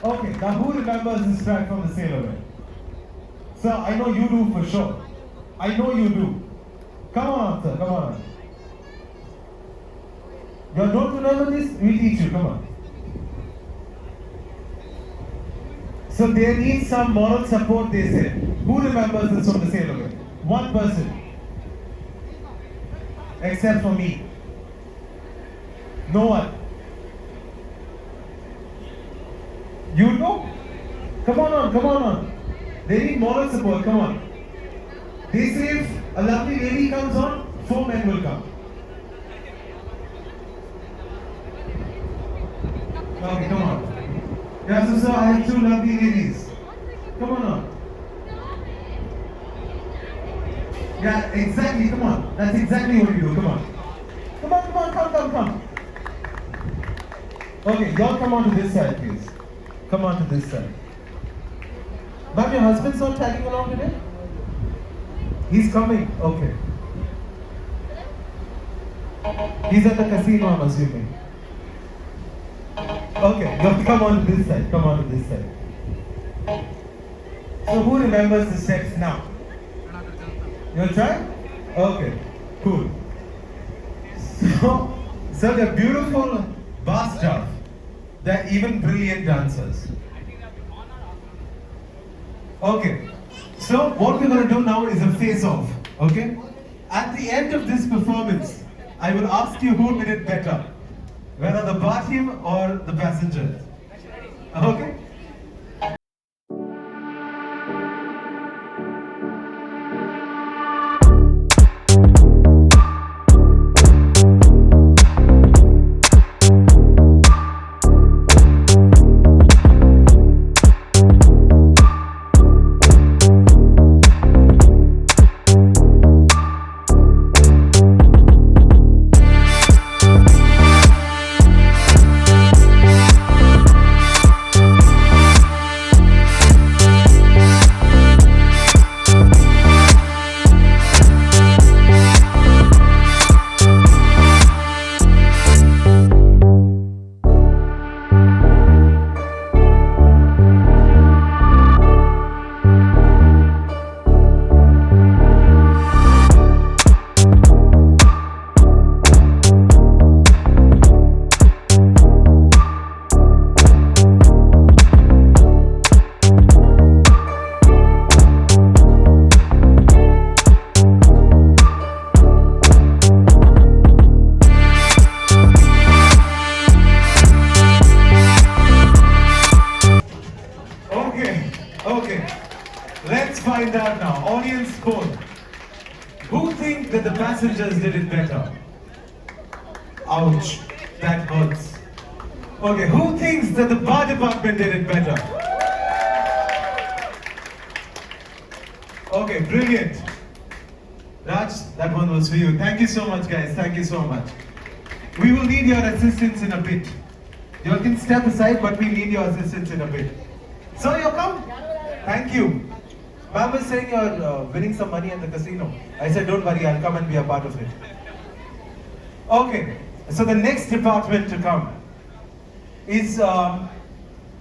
Okay, now who remembers this track from the Sailor Man? Sir, I know you do for sure. I know you do. Come on, sir, come on. You don't remember this? We'll teach you, come on. So they need some moral support, they said. Who remembers this from the Sailor Man? One person. Except for me. No one. You know? Come on. They need moral support, come on. They say if a lovely lady comes on, 4 men will come. Okay, come on. Yeah, so I have 2 lovely ladies. Come on. Yeah, exactly, come on. That's exactly what you do, come on. Come. Okay, y'all come on to this side, please. Come on to this side. Ma'am, your husband's not tagging along today? He's coming, okay. He's at the casino, I'm assuming. Okay, y'all come on to this side, So who remembers the steps now? You'll try? Okay, cool. So they're beautiful bar staff. They're even brilliant dancers. Okay, so what we're going to do now is a face-off, okay? At the end of this performance, I will ask you who did it better, whether the bar team or the passengers. Okay? Passengers did it better. Ouch, that hurts. Okay, who thinks that the bar department did it better? Okay, brilliant. Raj, that one was for you. Thank you so much, guys. Thank you so much. We will need your assistance in a bit. You all can step aside, but we need your assistance in a bit. So you come? Thank you. Ma'am was saying you're winning some money at the casino. I said, don't worry, I'll come and be a part of it. Okay, so the next department to come is from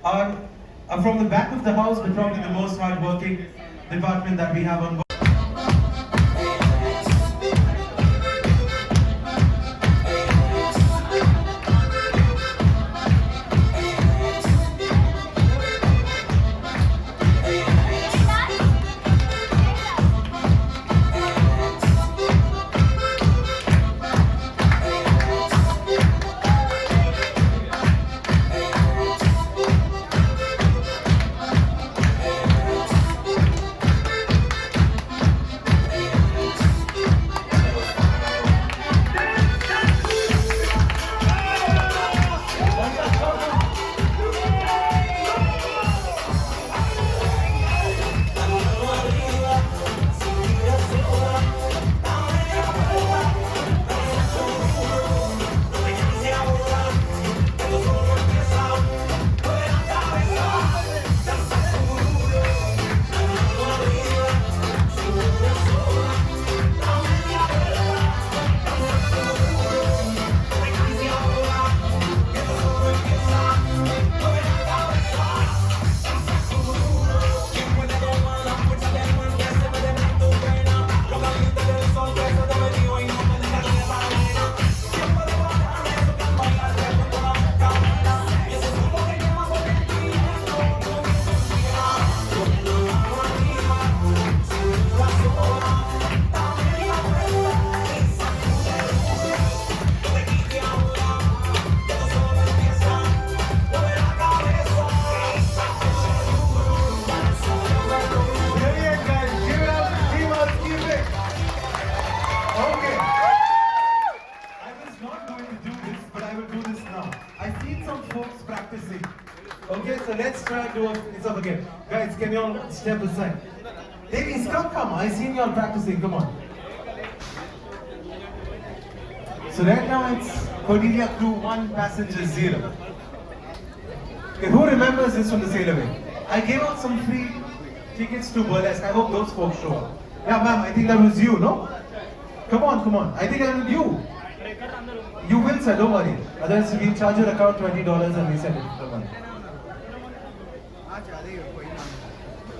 the back of the house, but probably the most hard-working department that we have on board. let's try to do it up again. Guys, can you all step aside? Ladies, come. I seen you all practicing. Come on. So right now it's Cordelia crew 1, passenger 0. Okay, who remembers this from the sail away? I gave out some free tickets to burlesque. I hope those folks show up. Yeah, ma'am, I think that was you, no? Come on. I think that was you. You will, sir, don't worry. Otherwise, we'll charge your account $20 and we send it to the money.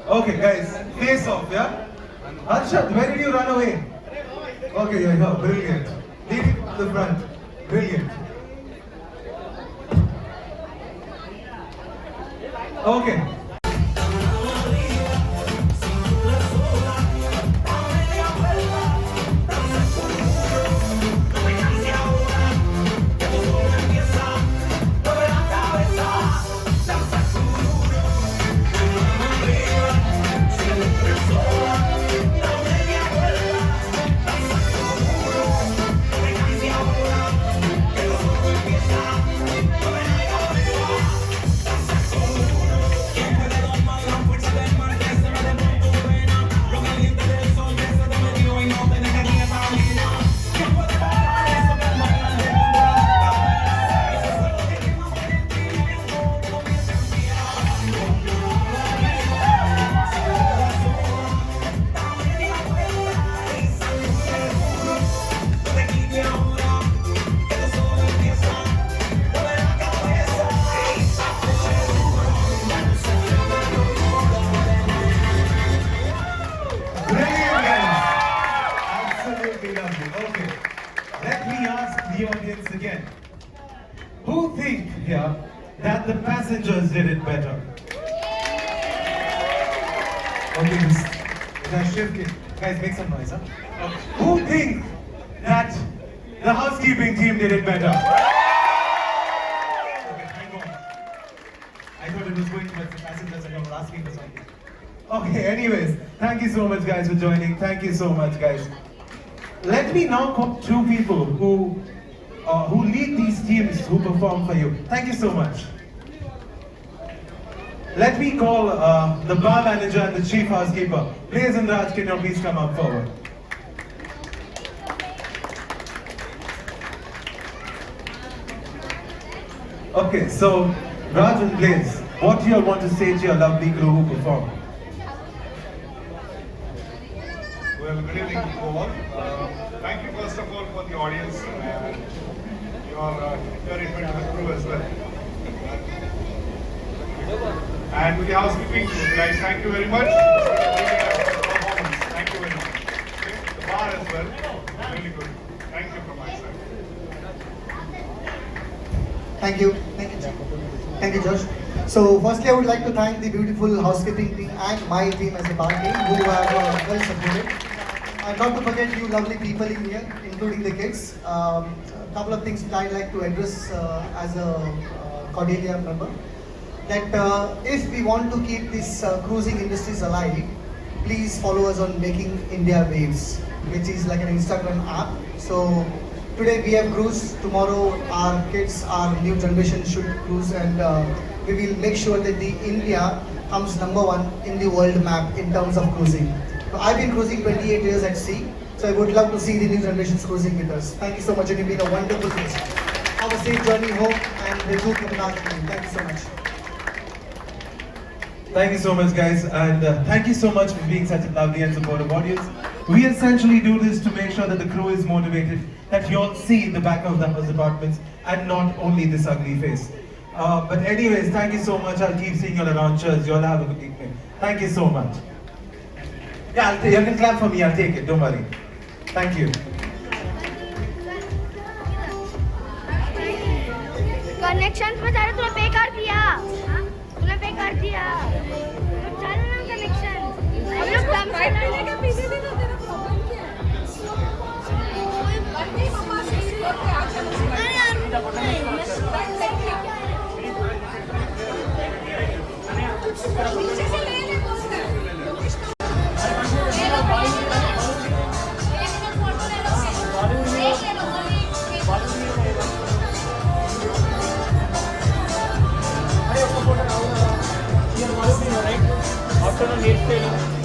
Okay, guys, face off, yeah? Harsha, where did you run away? Okay, you're here, brilliant. Lead it to the front, brilliant. Okay. That the passengers did it better. Okay, this shifting. Guys, make some noise, huh? Who think that the housekeeping team did it better? Okay, hang on. I thought it was going towards the passengers and I was asking for something. Okay, anyways, thank you so much guys for joining. Thank you so much guys. Let me now call 2 people who lead these teams who perform for you. Thank you so much. Let me call the bar manager and the chief housekeeper. Blaze and Raj, can you please come up forward? Okay, so Raj and Blaze, what do you all want to say to your lovely crew who performed? Well, good evening to all. Thank you first of all for the audience and your encouragement to the crew as well. And to the housekeeping crew, guys, thank you very much for giving us the performance. Thank you very much. Okay? The bar as well, really good. Thank you from my side. Thank you. Thank you, Josh. So, firstly, I would like to thank the beautiful housekeeping team and my team as a bar team who have well supported. And not to forget you lovely people in here, including the kids. A couple of things that I'd like to address as a Cordelia member. That if we want to keep this cruising industries alive, please follow us on Making India Waves, which is like an Instagram app. So today we have cruise, tomorrow our kids, our new generation should cruise, and we will make sure that the India comes #1 in the world map in terms of cruising. So I've been cruising 28 years at sea, so I would love to see the new generations cruising with us. Thank you so much, and you've been a wonderful guest. Have a safe journey home, and the two Thank you so much. Thank you so much guys, and thank you so much for being such a lovely and supportive audience. We essentially do this to make sure that the crew is motivated, that you all see the back of the house departments and not only this ugly face. But anyways, thank you so much. I'll keep seeing you all around. Cheers. You all have a good evening. Thank you so much. Yeah, you can clap for me. I'll take it. Don't worry. Thank you. Connection पे सारे तूने पे कर दिया, तूने पे कर दिया, तो चल ना कनेक्शन। हम लोग कम से करने का पीछे भी तो तेरा प्रॉब्लम क्या है? नहीं पापा से करके आ चलो। अरे यार पीछे से ले ले पोस्टर। ले लो भाई। एक मिनट फोटो ले लो। एक ले लो खाली। Hair style